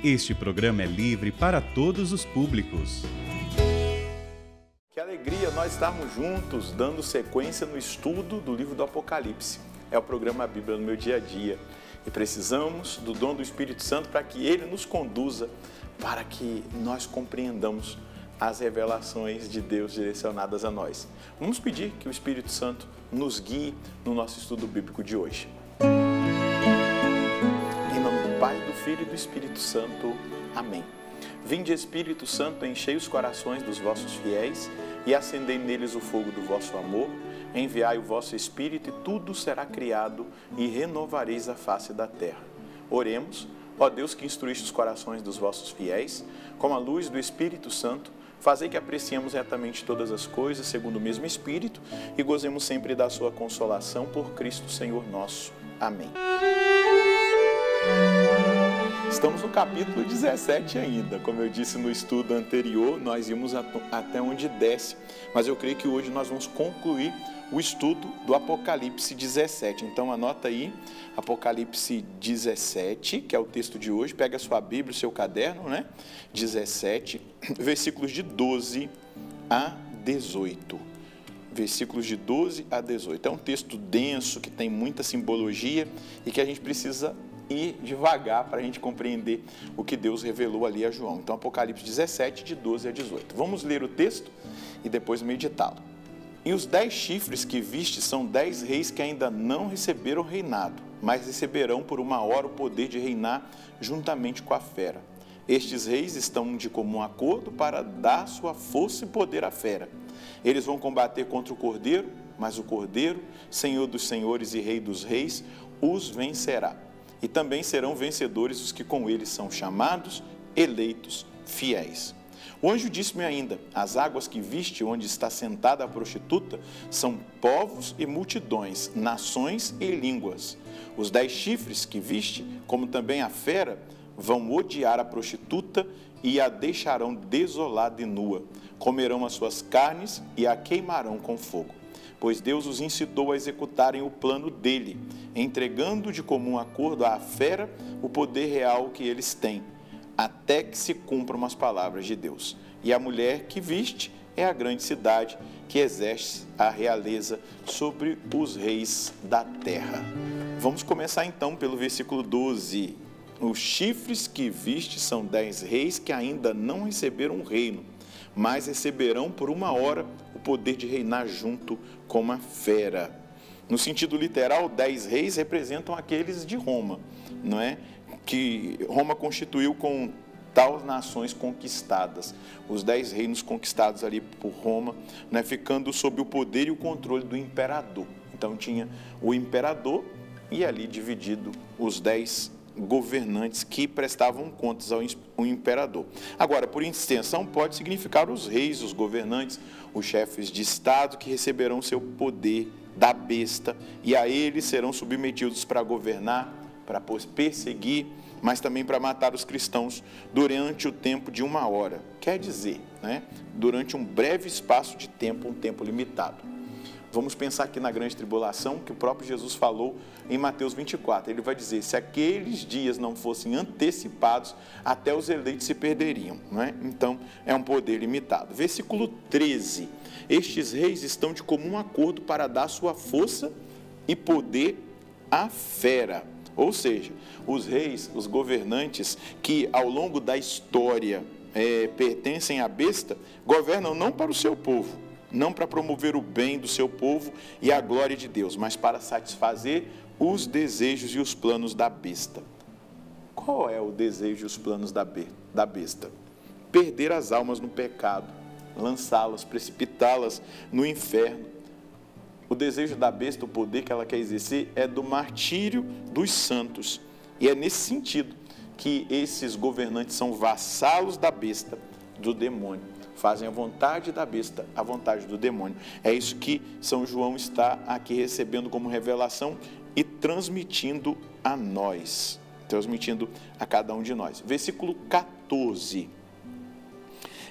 Este programa é livre para todos os públicos. Que alegria nós estarmos juntos, dando sequência no estudo do livro do Apocalipse. É o programa Bíblia no Meu Dia a Dia. E precisamos do dom do Espírito Santo para que ele nos conduza, para que nós compreendamos as revelações de Deus direcionadas a nós. Vamos pedir que o Espírito Santo nos guie no nosso estudo bíblico de hoje. Em nome do Pai, do Filho e do Espírito Santo. Amém. Vinde, Espírito Santo, enchei os corações dos vossos fiéis e acendei neles o fogo do vosso amor. Enviai o vosso Espírito e tudo será criado e renovareis a face da terra. Oremos, ó Deus que instruíste os corações dos vossos fiéis, com a luz do Espírito Santo, fazei que apreciemos retamente todas as coisas segundo o mesmo Espírito e gozemos sempre da sua consolação por Cristo Senhor nosso. Amém. Estamos no capítulo 17 ainda. Como eu disse no estudo anterior, nós íamos até onde desce, mas eu creio que hoje nós vamos concluir o estudo do Apocalipse 17. Então anota aí, Apocalipse 17, que é o texto de hoje. Pega a sua Bíblia, o seu caderno, né? 17, versículos de 12 a 18. Versículos de 12 a 18. É um texto denso, que tem muita simbologia e que a gente precisa ir devagar para a gente compreender o que Deus revelou ali a João. Então, Apocalipse 17, de 12 a 18. Vamos ler o texto e depois meditá-lo. E os 10 chifres que viste são 10 reis que ainda não receberam reinado, mas receberão por uma hora o poder de reinar juntamente com a fera. Estes reis estão de comum acordo para dar sua força e poder à fera. Eles vão combater contra o Cordeiro, mas o Cordeiro, Senhor dos senhores e Rei dos reis, os vencerá. E também serão vencedores os que com eles são chamados, eleitos, fiéis. O anjo disse-me ainda, as águas que viste onde está sentada a prostituta são povos e multidões, nações e línguas. Os 10 chifres que viste, como também a fera, vão odiar a prostituta e a deixarão desolada e nua. Comerão as suas carnes e a queimarão com fogo. Pois Deus os incitou a executarem o plano dele, entregando de comum acordo à fera o poder real que eles têm, até que se cumpram as palavras de Deus. E a mulher que viste é a grande cidade que exerce a realeza sobre os reis da terra. Vamos começar então pelo versículo 12. Os chifres que viste são 10 reis que ainda não receberam o reino, mas receberão por uma hora o poder de reinar junto com a fera. No sentido literal, 10 reis representam aqueles de Roma, não é? Que Roma constituiu com tais nações conquistadas, os 10 reinos conquistados ali por Roma, né? Ficando sob o poder e o controle do imperador. Então tinha o imperador e ali dividido os 10 governantes que prestavam contas ao imperador. Agora, por extensão, pode significar os reis, os governantes, os chefes de estado que receberão seu poder da besta e a eles serão submetidos para governar, para perseguir, mas também para matar os cristãos durante o tempo de uma hora. Quer dizer, né, durante um breve espaço de tempo, um tempo limitado. Vamos pensar aqui na grande tribulação que o próprio Jesus falou em Mateus 24. Ele vai dizer, se aqueles dias não fossem antecipados, até os eleitos se perderiam. Não é? Então, é um poder limitado. Versículo 13. Estes reis estão de comum acordo para dar sua força e poder à fera. Ou seja, os reis, os governantes que ao longo da história pertencem à besta, governam não para o seu povo, não para promover o bem do seu povo e a glória de Deus, mas para satisfazer os desejos e os planos da besta. Qual é o desejo e os planos da besta? Perder as almas no pecado, lançá-las, precipitá-las no inferno. O desejo da besta, o poder que ela quer exercer, é do martírio dos santos. E é nesse sentido que esses governantes são vassalos da besta, do demônio. Fazem a vontade da besta, a vontade do demônio. É isso que São João está aqui recebendo como revelação e transmitindo a nós, transmitindo a cada um de nós. Versículo 14.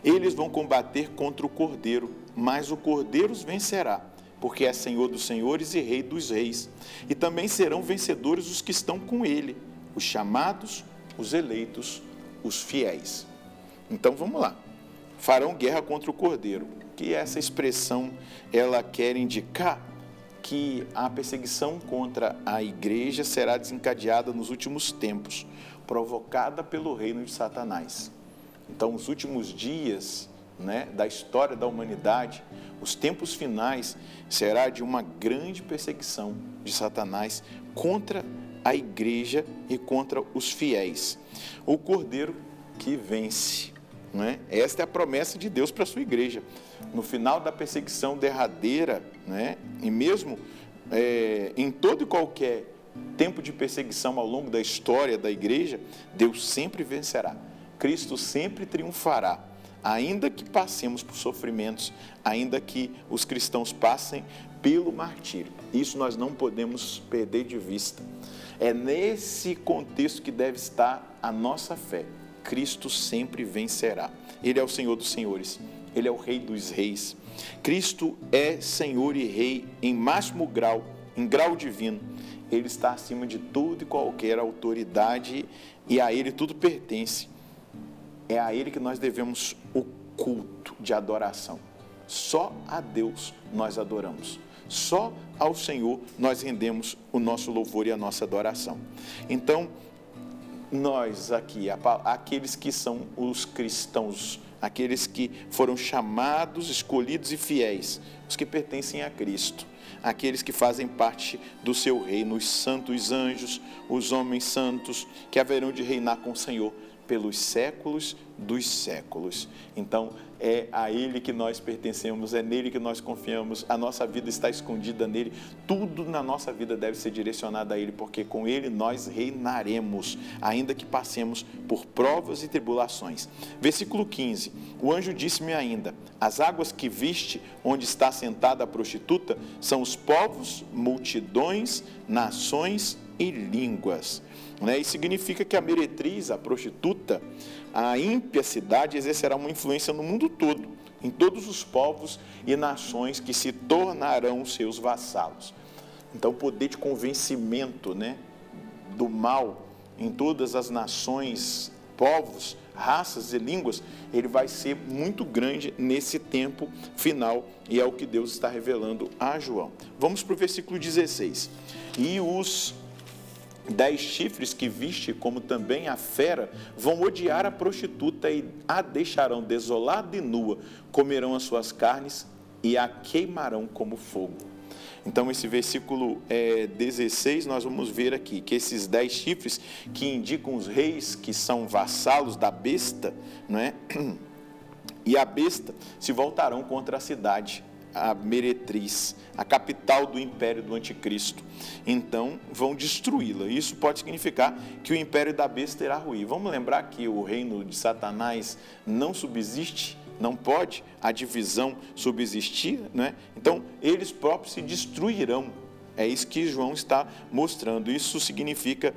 Eles vão combater contra o Cordeiro, mas o Cordeiro os vencerá, porque é Senhor dos senhores e Rei dos reis. E também serão vencedores os que estão com ele, os chamados, os eleitos, os fiéis. Então vamos lá. Farão guerra contra o Cordeiro. Que essa expressão ela quer indicar que a perseguição contra a igreja será desencadeada nos últimos tempos, provocada pelo reino de Satanás. Então, os últimos dias, da história da humanidade, os tempos finais, será de uma grande perseguição de Satanás contra a igreja e contra os fiéis. O Cordeiro que vence. Esta é a promessa de Deus para a sua igreja. No final da perseguição derradeira, e mesmo em todo e qualquer tempo de perseguição ao longo da história da igreja, Deus sempre vencerá. Cristo sempre triunfará, ainda que passemos por sofrimentos, ainda que os cristãos passem pelo martírio. Isso nós não podemos perder de vista. É nesse contexto que deve estar a nossa fé. Cristo sempre vencerá. Ele é o Senhor dos senhores, Ele é o Rei dos reis. Cristo é Senhor e Rei em máximo grau, em grau divino. Ele está acima de toda e qualquer autoridade e a Ele tudo pertence. É a Ele que nós devemos o culto de adoração. Só a Deus nós adoramos. Só ao Senhor nós rendemos o nosso louvor e a nossa adoração. Então, nós aqui, aqueles que são os cristãos, aqueles que foram chamados, escolhidos e fiéis, os que pertencem a Cristo, aqueles que fazem parte do seu reino, os santos anjos, os homens santos, que haverão de reinar com o Senhor pelos séculos dos séculos. Então, é a Ele que nós pertencemos, é nele que nós confiamos, a nossa vida está escondida nele, tudo na nossa vida deve ser direcionado a Ele, porque com Ele nós reinaremos, ainda que passemos por provas e tribulações. Versículo 15, o anjo disse-me ainda, as águas que viste, onde está sentada a prostituta, são os povos, multidões, nações e línguas. Isso significa que a meretriz, a prostituta, a ímpia cidade exercerá uma influência no mundo todo, em todos os povos e nações que se tornarão seus vassalos. Então, o poder de convencimento, do mal em todas as nações, povos, raças e línguas, ele vai ser muito grande nesse tempo final, e é o que Deus está revelando a João. Vamos para o versículo 16. E os 10 chifres que viste, como também a fera, vão odiar a prostituta e a deixarão desolada e nua, comerão as suas carnes e a queimarão como fogo. Então, esse versículo 16, nós vamos ver aqui, que esses 10 chifres que indicam os reis que são vassalos da besta, e a besta se voltarão contra a cidade, a meretriz, a capital do império do anticristo. Então, vão destruí-la. Isso pode significar que o império da besta irá ruir. Vamos lembrar que o reino de Satanás não subsiste, não pode a divisão subsistir, Então, eles próprios se destruirão. É isso que João está mostrando. Isso significa,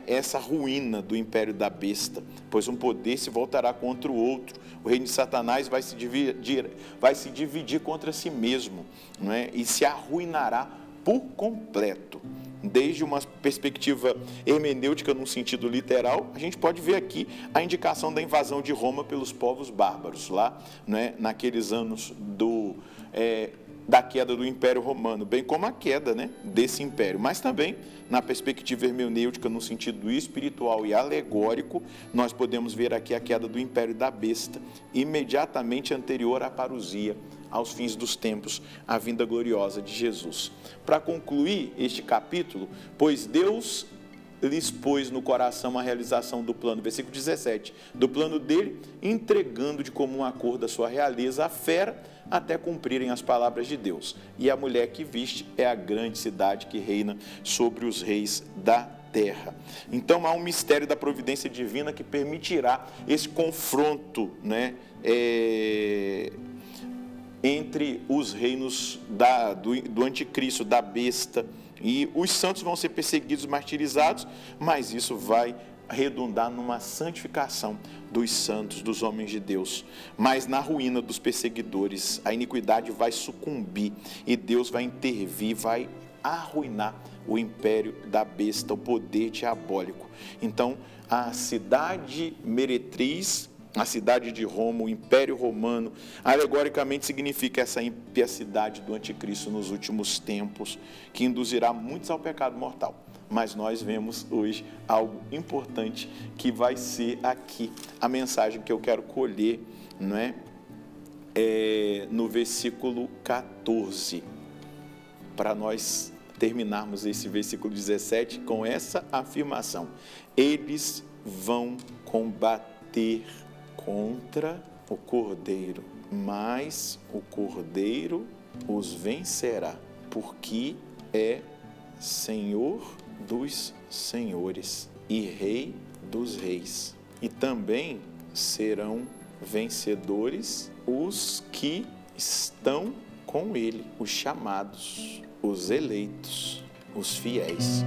essa ruína do império da besta, pois um poder se voltará contra o outro. O reino de Satanás vai se dividir contra si mesmo, e se arruinará por completo. Desde uma perspectiva hermenêutica, num sentido literal, a gente pode ver aqui a indicação da invasão de Roma pelos povos bárbaros, lá, naqueles anos da queda do Império Romano, bem como a queda desse império, mas também na perspectiva hermenêutica, no sentido espiritual e alegórico, nós podemos ver aqui a queda do Império da Besta, imediatamente anterior à parousia, aos fins dos tempos, a vinda gloriosa de Jesus. Para concluir este capítulo, pois Deus lhes pôs no coração a realização do plano, versículo 17, do plano dele, entregando de comum acordo a sua realeza à fera, até cumprirem as palavras de Deus. E a mulher que viste é a grande cidade que reina sobre os reis da terra. Então há um mistério da providência divina que permitirá esse confronto, entre os reinos do anticristo, da besta, e os santos vão ser perseguidos, martirizados, mas isso vai redundar numa santificação dos santos, dos homens de Deus. Mas na ruína dos perseguidores, a iniquidade vai sucumbir e Deus vai intervir, vai arruinar o império da besta, o poder diabólico. Então, a cidade meretriz, a cidade de Roma, o Império Romano, alegoricamente significa essa impiecidade do anticristo nos últimos tempos, que induzirá muitos ao pecado mortal. Mas nós vemos hoje algo importante que vai ser aqui a mensagem que eu quero colher, não é? No versículo 14, para nós terminarmos esse versículo 17 com essa afirmação: eles vão combater contra o Cordeiro, mas o Cordeiro os vencerá, porque é Senhor dos senhores e Rei dos reis. E também serão vencedores os que estão com ele, os chamados, os eleitos, os fiéis.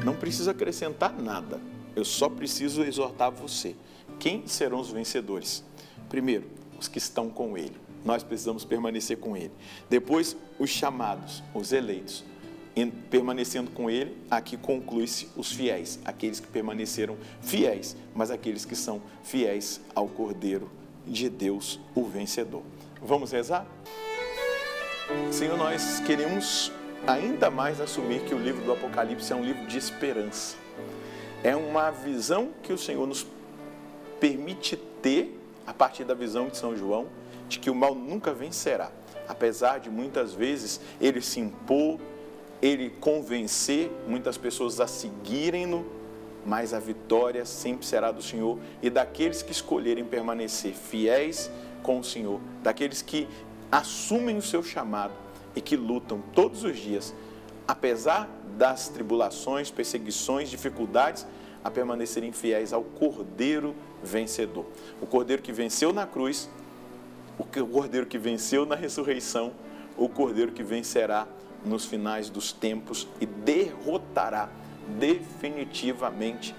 Não precisa acrescentar nada, eu só preciso exortar você. Quem serão os vencedores? Primeiro, os que estão com ele. Nós precisamos permanecer com ele. Depois, os chamados, os eleitos. Permanecendo com ele, aqui conclui-se os fiéis, aqueles que permaneceram fiéis, mas aqueles que são fiéis ao Cordeiro de Deus, o vencedor. Vamos rezar? Senhor, nós queremos ainda mais assumir que o livro do Apocalipse é um livro de esperança. É uma visão que o Senhor nos permite ter, a partir da visão de São João, de que o mal nunca vencerá. Apesar de muitas vezes ele se impor, ele convencer muitas pessoas a seguirem-no, mas a vitória sempre será do Senhor e daqueles que escolherem permanecer fiéis com o Senhor, daqueles que assumem o seu chamado e que lutam todos os dias, apesar das tribulações, perseguições, dificuldades, a permanecerem fiéis ao Cordeiro vencedor. O Cordeiro que venceu na cruz, o Cordeiro que venceu na ressurreição, o Cordeiro que vencerá nos finais dos tempos e derrotará definitivamente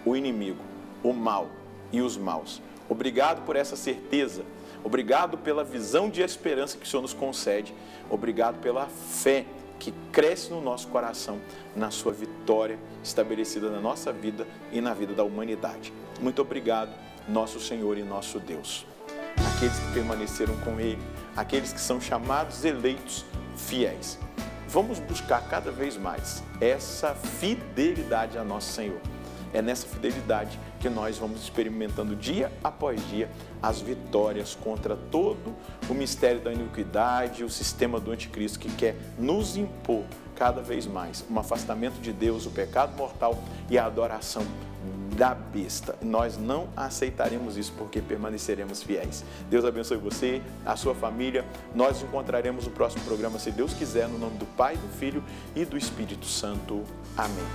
o inimigo, o mal e os maus. Obrigado por essa certeza, obrigado pela visão de esperança que o Senhor nos concede, obrigado pela fé que cresce no nosso coração, na sua vitória estabelecida na nossa vida e na vida da humanidade. Muito obrigado, nosso Senhor e nosso Deus. Aqueles que permaneceram com Ele, aqueles que são chamados, eleitos, fiéis. Vamos buscar cada vez mais essa fidelidade a nosso Senhor. É nessa fidelidade que nós vamos experimentando dia após dia as vitórias contra todo o mistério da iniquidade, o sistema do anticristo que quer nos impor cada vez mais um afastamento de Deus, o pecado mortal e a adoração da besta. Nós não aceitaremos isso porque permaneceremos fiéis. Deus abençoe você, a sua família. Nós nos encontraremos no próximo programa, se Deus quiser, no nome do Pai, do Filho e do Espírito Santo. Amém.